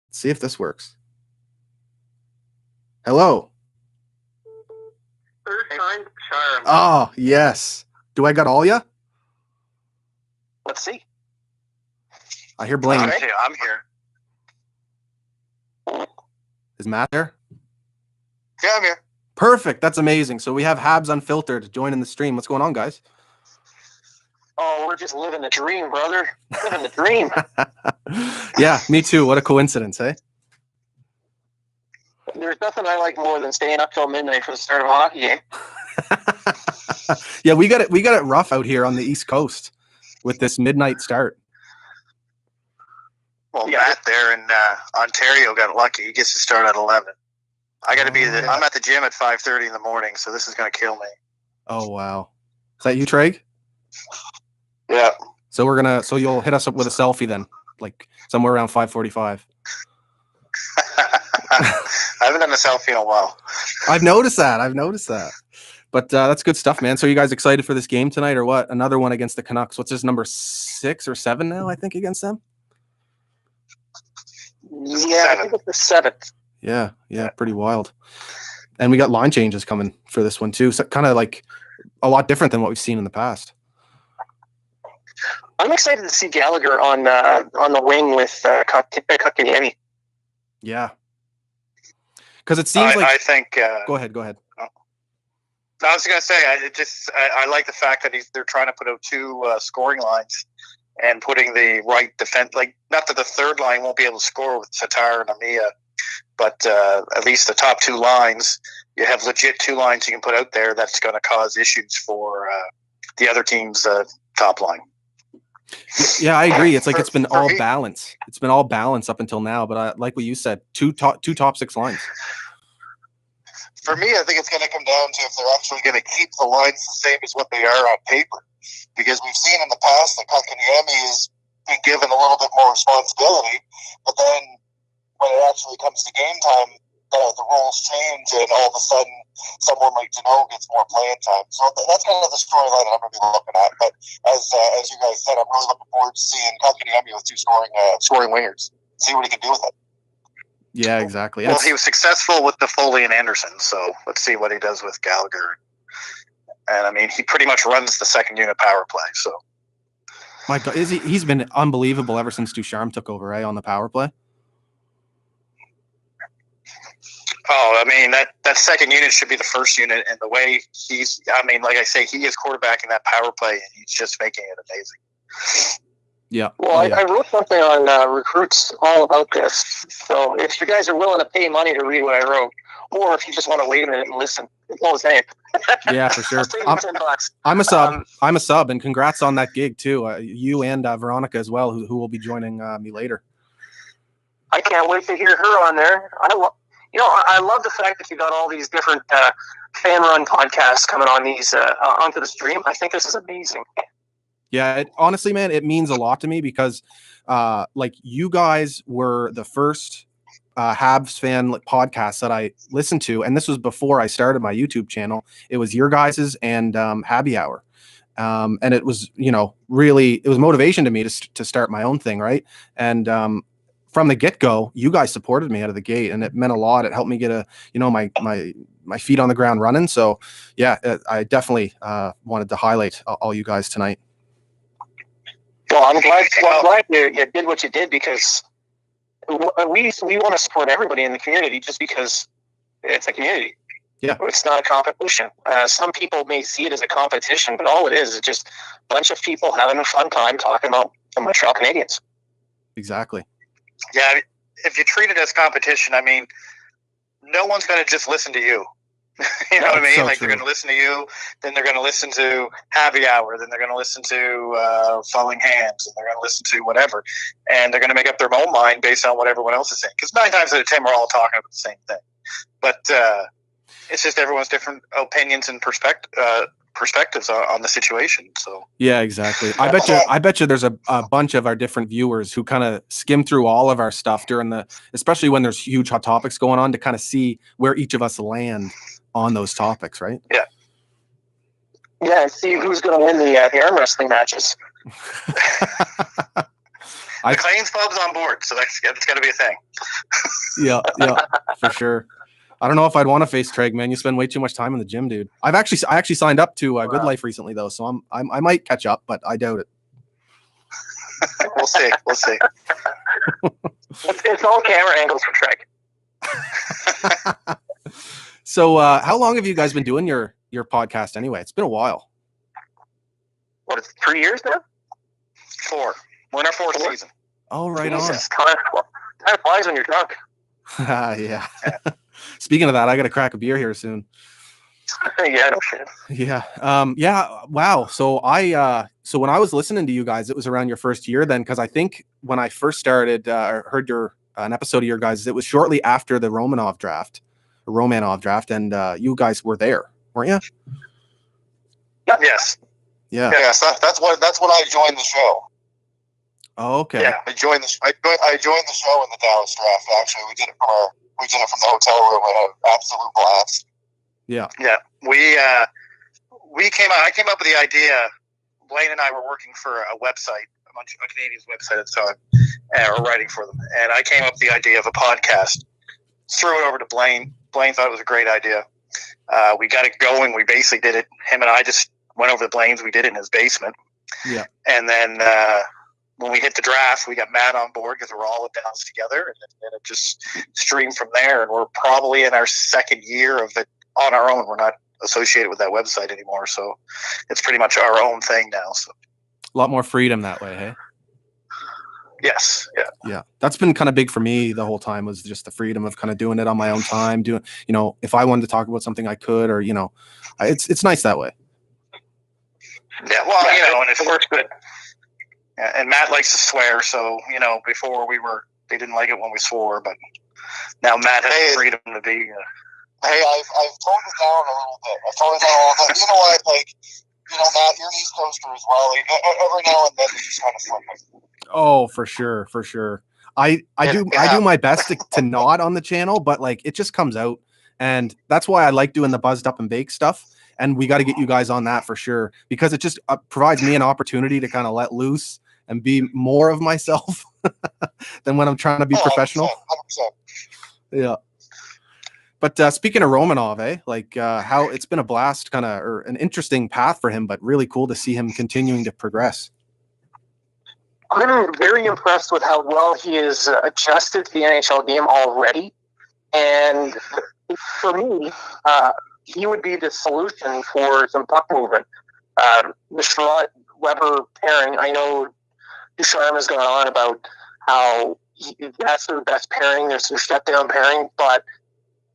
Let's see if this works. Hello. Third time charm. Oh, yes. Do I got all ya? Let's see. I hear Blaine. Okay, I'm here. Is Matt there? Yeah, I'm here. Perfect. That's amazing. So we have HABS Unfiltered joining the stream. What's going on, guys? Oh, we're just living the dream, brother. Living the dream. Yeah, me too. What a coincidence, eh? There's nothing I like more than staying up till midnight for the start of a hockey game. Yeah, we got it rough out here on the East Coast with this midnight start. Well, yeah. Matt there in Ontario got lucky. He gets to start at 11. I got to be I'm at the gym at 5:30 in the morning, so this is going to kill me. Oh, wow. Is that you, Treg? Yeah. So you'll hit us up with a selfie then, like somewhere around 5:45. I haven't done a selfie in a while. I've noticed that. But that's good stuff, man. So you guys excited for this game tonight or what? Another one against the Canucks. What's this, number 6 or 7 now, I think, against them? Yeah, I think it's the 7th. Yeah, pretty wild. And we got line changes coming for this one too. So kind of like a lot different than what we've seen in the past. I'm excited to see Gallagher on the wing with Kotkaniemi. Yeah. Because it seems I think. Go ahead. I was going to say, I like the fact that they're trying to put out 2 scoring lines and putting the right defense. Like, not that the third line won't be able to score with Tatar and Amia, but at least the top 2 lines, you have legit 2 lines you can put out there that's going to cause issues for the other team's top line. Yeah, I agree. It's like it's been all balance. It's been all balance up until now. But I like what you said, two top 6 lines. For me, I think it's going to come down to if they're actually going to keep the lines the same as what they are on paper. Because we've seen in the past that Kotkaniemi has been given a little bit more responsibility, but then when it actually comes to game time, the roles change, and all of a sudden, someone like Jeannot gets more playing time. So that's kind of the storyline that I'm going to be looking at. But as you guys said, I'm really looking forward to seeing Kotkaniemi with 2 scoring wingers. See what he can do with it. Yeah, exactly. Well, he was successful with the Foley and Anderson, so let's see what he does with Gallagher. And I mean, he pretty much runs the second unit power play. So, my God, he's been unbelievable ever since Ducharme took over, right, on the power play. Oh, I mean, that second unit should be the first unit, and the way like I say, he is quarterbacking that power play, and he's just making it amazing. Yeah. Well, I wrote something on recruits all about this. So if you guys are willing to pay money to read what I wrote, or if you just want to wait a minute and listen, it's all the same. Yeah, for sure. I'm a sub. I'm a sub, and congrats on that gig too. You and Veronica as well, who will be joining me later. I can't wait to hear her on there. I love the fact that you got all these different fan-run podcasts coming on these onto the stream. I think this is amazing. Yeah, honestly, man, it means a lot to me because, like, you guys were the first Habs fan podcast that I listened to, and this was before I started my YouTube channel. It was your guys's and Happy Hour, and it was, really, it was motivation to me to start my own thing, right? And from the get-go, you guys supported me out of the gate, and it meant a lot. It helped me get my feet on the ground running. So, yeah, I definitely wanted to highlight all you guys tonight. Well, I'm glad you did what you did, because we want to support everybody in the community just because it's a community. Yeah, it's not a competition. Some people may see it as a competition, but all it is just a bunch of people having a fun time talking about the Montreal Canadiens. Exactly. Yeah, if you treat it as competition, I mean, no one's going to just listen to you. You know what I mean? So like, true. they're going to listen to you, then they're going to listen to Happy Hour, then they're going to listen to Falling Hands, and they're going to listen to whatever. And they're going to make up their own mind based on what everyone else is saying. Because 9 times out of 10, we're all talking about the same thing. But it's just everyone's different opinions and perspectives on the situation. So yeah, exactly. I bet you there's a bunch of our different viewers who kind of skim through all of our stuff especially when there's huge hot topics going on, to kind of see where each of us land on those topics, right? Yeah. Yeah, and see who's going to win the arm wrestling matches. McLean's Pub's on board, so that's got to be a thing. Yeah, for sure. I don't know if I'd want to face Treg, man. You spend way too much time in the gym, dude. I actually signed up to Good Life recently, though, so I might catch up, but I doubt it. We'll see. It's all camera angles for Treg. So, how long have you guys been doing your podcast anyway? It's been a while. What, it's 3 years now? 4. We're in our 4th season. Oh, right Jesus, on. Time flies when you're drunk. Yeah. Speaking of that, I got to crack a beer here soon. Yeah, no shit. Yeah. Yeah. Wow. So so when I was listening to you guys, it was around your first year then, because I think when I first started, heard an episode of your guys, it was shortly after the Romanov draft, and you guys were there, weren't you? Yes. Yeah. Yes. That's when I joined the show. Oh, okay. Yeah, I joined the show in the Dallas draft. Actually, we did it from the hotel room and had an absolute blast. Yeah. Yeah. I came up with the idea. Blaine and I were working for a website, a Canadian's website at the time, or writing for them. And I came up with the idea of a podcast. Threw it over to Blaine. Blaine thought it was a great idea. We got it going. We basically did it. Him and I just went over to Blaine's. We did it in his basement. Yeah. And then when we hit the draft, we got Matt on board because we're all at Dallas together, and it just streamed from there. And we're probably in our 2nd year of it on our own. We're not associated with that website anymore, so it's pretty much our own thing now. So a lot more freedom that way, hey? Yes. Yeah. That's been kind of big for me the whole time, was just the freedom of kind of doing it on my own time. Doing, if I wanted to talk about something, I could, or it's nice that way. Yeah. Well, and it works good. And Matt likes to swear, so before they didn't like it when we swore, but now Matt has the freedom to be. Hey, I've toned it down a little bit. You know what? Matt, you're an East Coaster as well. Every now and then, you just kind of flip it. Oh, for sure. I do my best to nod on the channel, but it just comes out, and that's why I like doing the buzzed up and baked stuff. And we got to get you guys on that for sure, because it just provides me an opportunity to kind of let loose and be more of myself than when I'm trying to be professional. 100%. Yeah. But speaking of Romanov, how it's been a blast, or an interesting path for him, but really cool to see him continuing to progress. I'm very impressed with how well he has adjusted to the NHL game already. And for me, he would be the solution for some puck movement. The Schrott-Weber pairing, I know Ducharme has gone on about how that's their best pairing, there's their shutdown pairing, but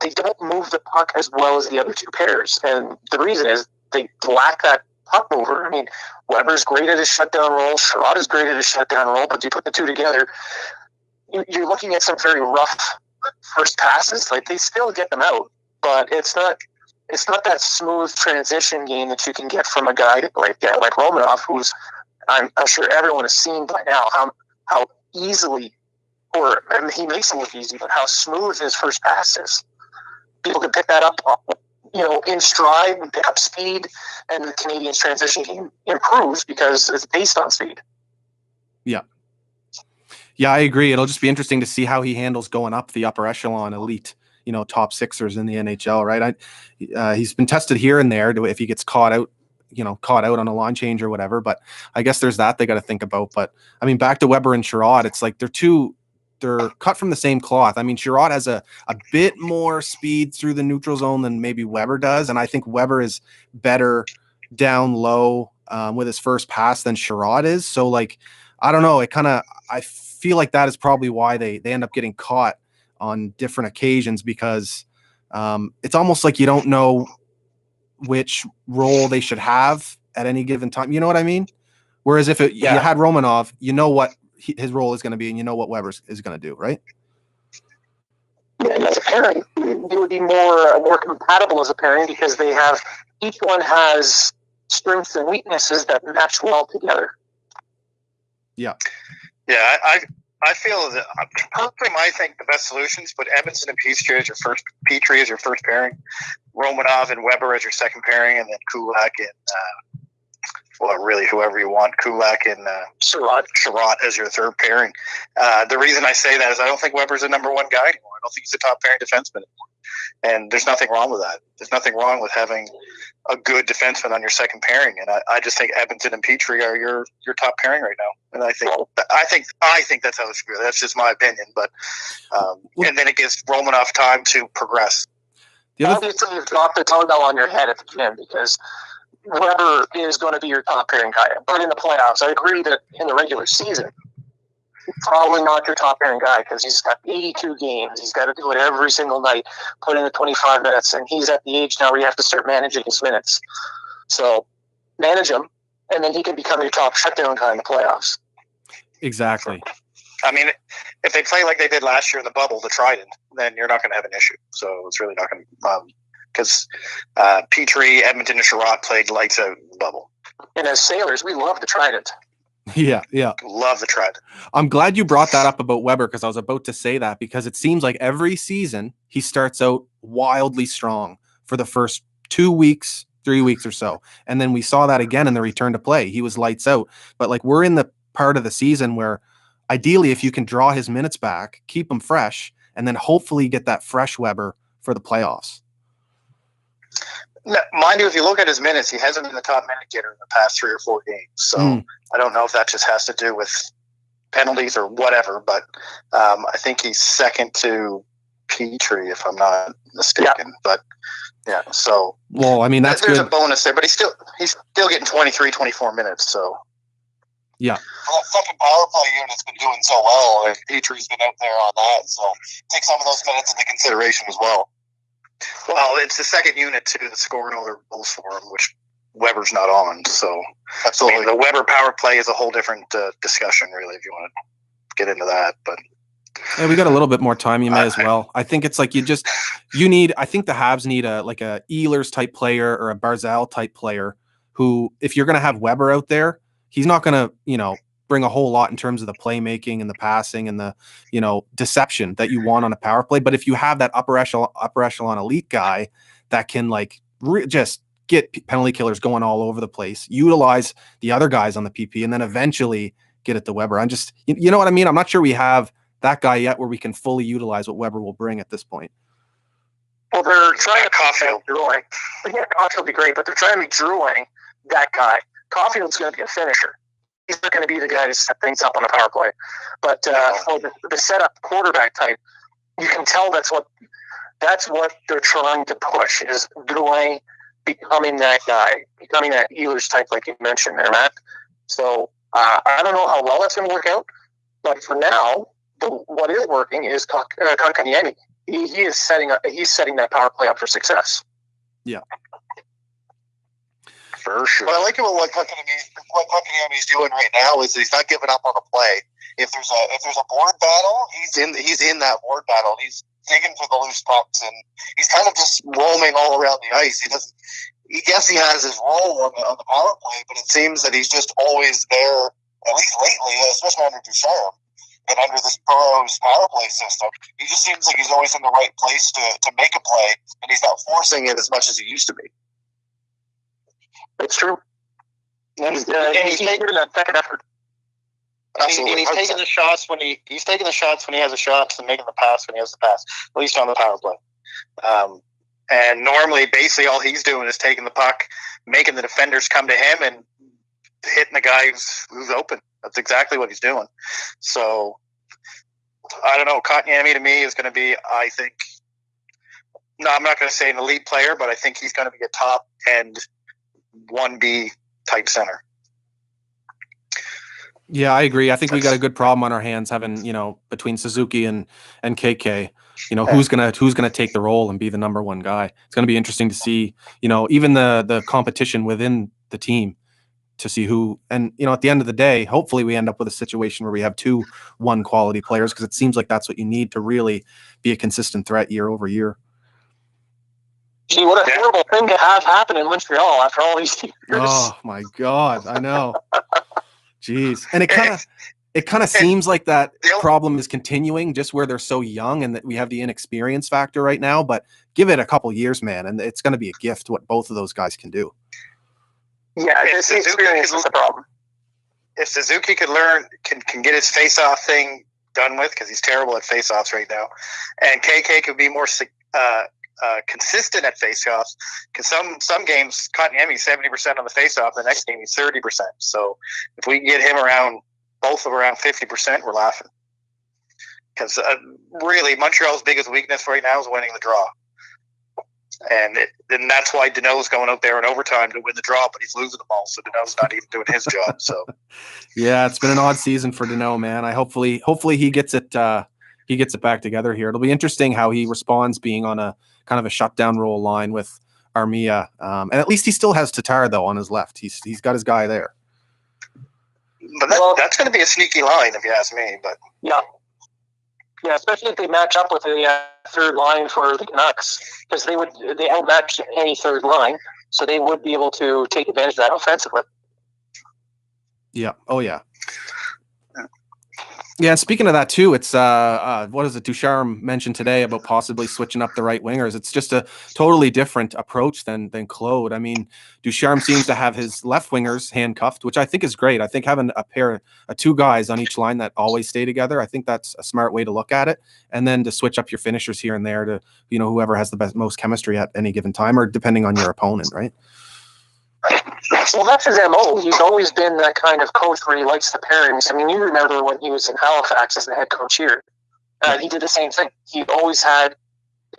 they don't move the puck as well as the other two pairs. And the reason is they lack that puck mover. I mean, Weber's great at his shutdown role, Schrott is great at his shutdown role, but you put the two together, you're looking at some very rough first passes. They still get them out, but it's not that smooth transition game that you can get from a guy like Romanov, who's I'm sure everyone has seen by now how easily, he makes it look easy, but how smooth his first pass is. People can pick that up, in stride and pick up speed, and the Canadiens' transition game improves because it's based on speed. Yeah. Yeah, I agree. It'll just be interesting to see how he handles going up the upper echelon elite, top sixers in the NHL, right? He's been tested here and there if he gets caught out on a line change or whatever, but I guess there's that they got to think about. But I mean, back to Weber and Sherrod, it's like they're cut from the same cloth. I mean, Sherrod has a bit more speed through the neutral zone than maybe Weber does, and I think Weber is better down low with his first pass than Sherrod is. So I don't know, I feel like that is probably why they end up getting caught on different occasions, because it's almost like you don't know which role they should have at any given time. You know what I mean? Whereas if you had Romanov, you know what his role is going to be, and you know what Weber is going to do, right? Yeah, and as a pairing, they would be more compatible as a pairing because each one has strengths and weaknesses that match well together. Yeah. Yeah, I feel that personally, I think the best solutions put Edmondson and Petrie as your first pairing, Romanov and Weber as your second pairing, and then Kulak and well, really whoever you want, Kulak and Sherratt as your third pairing. The reason I say that is I don't think Weber's a number one guy anymore. I don't think he's a top pairing defenseman anymore. And there's nothing wrong with that. There's nothing wrong with having a good defenseman on your second pairing. And I just think Edmonton and Petrie are your top pairing right now. And I think that's how it's screwed. That's just my opinion. But and then it gives Romanoff time to progress. Obviously, you've dropped the toenail on your head at the gym because Weber is going to be your top pairing guy. But in the playoffs, I agree that in the regular season, probably not your top pairing guy because he's got 82 games. He's got to do it every single night, put in the 25 minutes, and he's at the age now where you have to start managing his minutes. So manage him, and then he can become your top shutdown guy in the playoffs. Exactly. I mean, if they play like they did last year in the bubble, the Trident, then you're not going to have an issue. So it's really not going to because Petrie, Edmonton, and Sherratt played lights out in the bubble. And as sailors, we love the Trident. Yeah. Love the Trident. I'm glad you brought that up about Weber because I was about to say that because it seems like every season he starts out wildly strong for the first 2 weeks, 3 weeks or so. And then we saw that again in the return to play. He was lights out. But like we're in the part of the season where ideally if you can draw his minutes back, keep him fresh, and then hopefully get that fresh Weber for the playoffs. Now, mind you, if you look at his minutes, he hasn't been the top minute getter in the past 3 or 4 games. So I don't know if that just has to do with penalties or whatever, but I think he's second to Petrie, if I'm not mistaken. Yeah. But yeah, so well, I mean there's good. A bonus there, but he's still getting 23, 24 minutes. So yeah, well, that second power play unit's been doing so well, and Petrie's been out there on that. So take some of those minutes into consideration as well. Well, it's the second unit too that's scoring all their goals for him, which Weber's not on. So absolutely, I mean, the Weber power play is a whole different discussion, really, if you want to get into that. But yeah, we got a little bit more time. You may as well. I think it's like you need. I think the Habs need a Ehlers type player or a Barzal type player who, if you're going to have Weber out there, he's not going to bring a whole lot in terms of the playmaking and the passing and the, deception that you want on a power play. But if you have that upper echelon elite guy that can just get penalty killers going all over the place, utilize the other guys on the PP, and then eventually get it to Weber. I'm just, you know what I mean? I'm not sure we have that guy yet where we can fully utilize what Weber will bring at this point. Well, they're trying to Caulfield drooling. Yeah, Caulfield would be great, but they're trying to be drooling that guy. Caulfield's going to be a finisher. He's not going to be the guy to set things up on a power play. But for the setup quarterback type, you can tell that's what they're trying to push is Drouin becoming that guy, becoming that Ehlers type like you mentioned there, Matt. So I don't know how well that's going to work out, but for now, what is working is Kotkaniemi. He's setting that power play up for success. Yeah. For sure. But I like what Kotkaniemi's doing right now is he's not giving up on the play. If there's a board battle, he's in that board battle. He's digging for the loose pucks and he's kind of just roaming all around the ice. Yes, he has his role on the power play, but it seems that he's just always there. At least lately, especially under Ducharme and under this Burroughs power play system, he just seems like he's always in the right place to make a play, and he's not forcing it as much as he used to be. It's true. And he's taking that second effort. Absolutely. And he's taking the shots when he has a shot and making the pass when he has the pass, at least on the power play. And normally, basically, all he's doing is taking the puck, making the defenders come to him, and hitting the guy who's open. That's exactly what he's doing. So, I don't know. Kotkaniemi to me is going to be, I think, no, I'm not going to say an elite player, but I think he's going to be a top end 1B type center. Yeah, I agree. I think we got a good problem on our hands having, between Suzuki and KK, who's gonna take the role and be the number one guy. It's gonna be interesting to see, even the competition within the team to see who, and at the end of the day, hopefully we end up with a situation where we have 2 1 quality players, because it seems like that's what you need to really be a consistent threat year over year. Gee, what a horrible thing to have happen in Montreal after all these years. Oh my God, I know. Jeez. And it kind of seems like that problem is continuing just where they're so young and that we have the inexperience factor right now, but give it a couple years, man, and it's going to be a gift what both of those guys can do. Yeah, it's the experience is the problem. If Suzuki could learn, can get his face-off thing done with, because he's terrible at face-offs right now, and KK could be more consistent at face-offs, because some games, Kotkaniemi 70% on the face-off, the next game he's 30%. So if we can get him both around 50%, we're laughing. Because really, Montreal's biggest weakness right now is winning the draw. And that's why Deneau's going out there in overtime to win the draw, but he's losing them all. So Deneau's not even doing his job. So, yeah, it's been an odd season for Deneau, man. Hopefully he gets it. He gets it back together here. It'll be interesting how he responds being on a kind of a shutdown role line with Armia. And at least he still has Tatar though on his left. He's got his guy there. But that's going to be a sneaky line, if you ask me. But yeah, especially if they match up with a third line for the Canucks, because they outmatch any third line, so they would be able to take advantage of that offensively. Yeah. Oh yeah. Yeah, and speaking of that too, it's what is it Ducharme mentioned today about possibly switching up the right wingers. It's just a totally different approach than Claude. I mean, Ducharme seems to have his left wingers handcuffed, which I think is great. I think having two guys on each line that always stay together, I think that's a smart way to look at it. And then to switch up your finishers here and there to, whoever has the most chemistry at any given time, or depending on your opponent, right? Well, that's his MO. He's always been that kind of coach where he likes the pairings. I mean, you remember when he was in Halifax as the head coach here. He did the same thing. He always had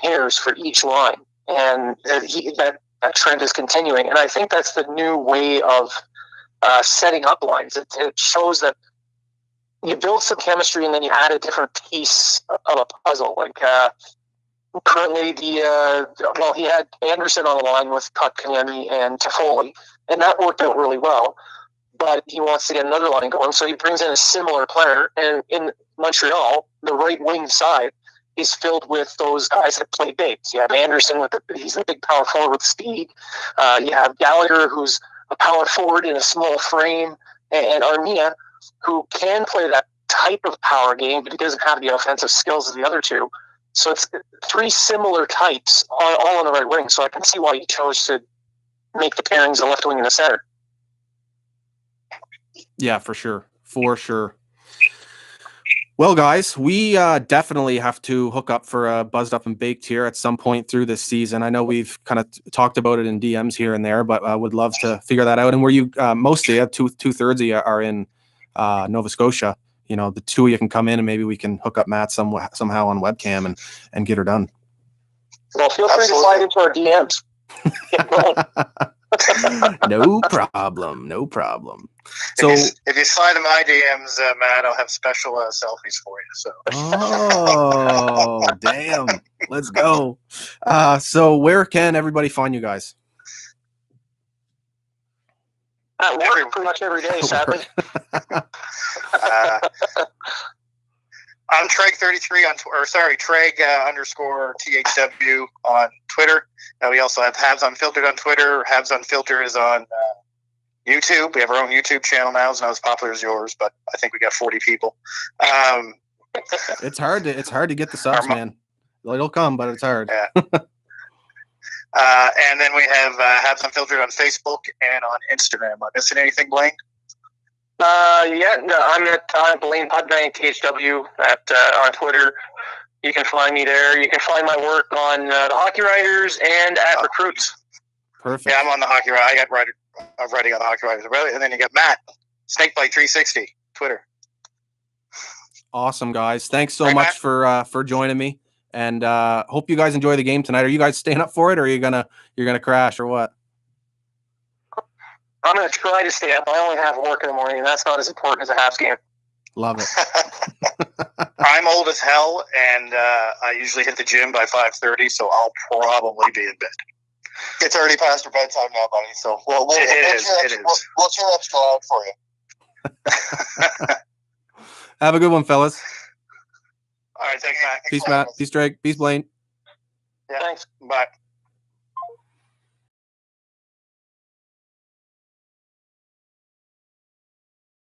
pairs for each line. And that trend is continuing. And I think that's the new way of setting up lines. It shows that you build some chemistry and then you add a different piece of a puzzle. Like currently, he had Anderson on the line with Kotkaniemi and Toffoli, and that worked out really well. But he wants to get another line going, so he brings in a similar player. And in Montreal, the right wing side is filled with those guys that play big. So you have Anderson he's a big power forward with speed. You have Gallagher, who's a power forward in a small frame, and Armia, who can play that type of power game, but he doesn't have the offensive skills of the other two. So it's three similar types, all on the right wing. So I can see why you chose to make the pairings the left wing and the center. Yeah, for sure. Well, guys, we definitely have to hook up for a Buzzed Up and Baked here at some point through this season. I know we've kind of talked about it in DMs here and there, but I would love to figure that out. And where you mostly have two-thirds of you are in Nova Scotia. The two of you can come in and maybe we can hook up Matt somehow on webcam and get her done. Well, feel free to slide into our DMs. No problem. So if you slide in my DMs, Matt, I'll have special selfies for you. So. Oh, damn. Let's go. So where can everybody find you guys? Work pretty much every day, sadly. I'm Treg33 Treg _ THW on Twitter. We also have Habs Unfiltered on Twitter. Habs Unfiltered is on YouTube. We have our own YouTube channel now. It's not as popular as yours, but I think we got 40 people. It's hard to get the subs, man. It'll come, but it's hard. Yeah. And then we have Habs Unfiltered on Facebook and on Instagram. Am I missing anything, Blaine? I'm at Blaine Pudney THW on Twitter. You can find me there. You can find my work on the Hockey Writers and at Recruits. Perfect. Yeah, I'm on the Hockey Writers. I'm writing on the Hockey Writers. And then you got Matt, Snakebite 360, Twitter. Awesome, guys. Thanks so much for joining me. And hope you guys enjoy the game tonight. Are you guys staying up for it, or are you gonna crash, or what? I'm gonna try to stay up. I only have work in the morning, and that's not as important as a Habs game. Love it. I'm old as hell, and I usually hit the gym by 5:30, so I'll probably be in bed. It's already past your bedtime now, buddy. So we'll cheer extra loud for you. Have a good one, fellas. All right, thanks, Matt. Peace, Matt. Peace, Drake. Peace, Blaine. Yeah, thanks. Bye.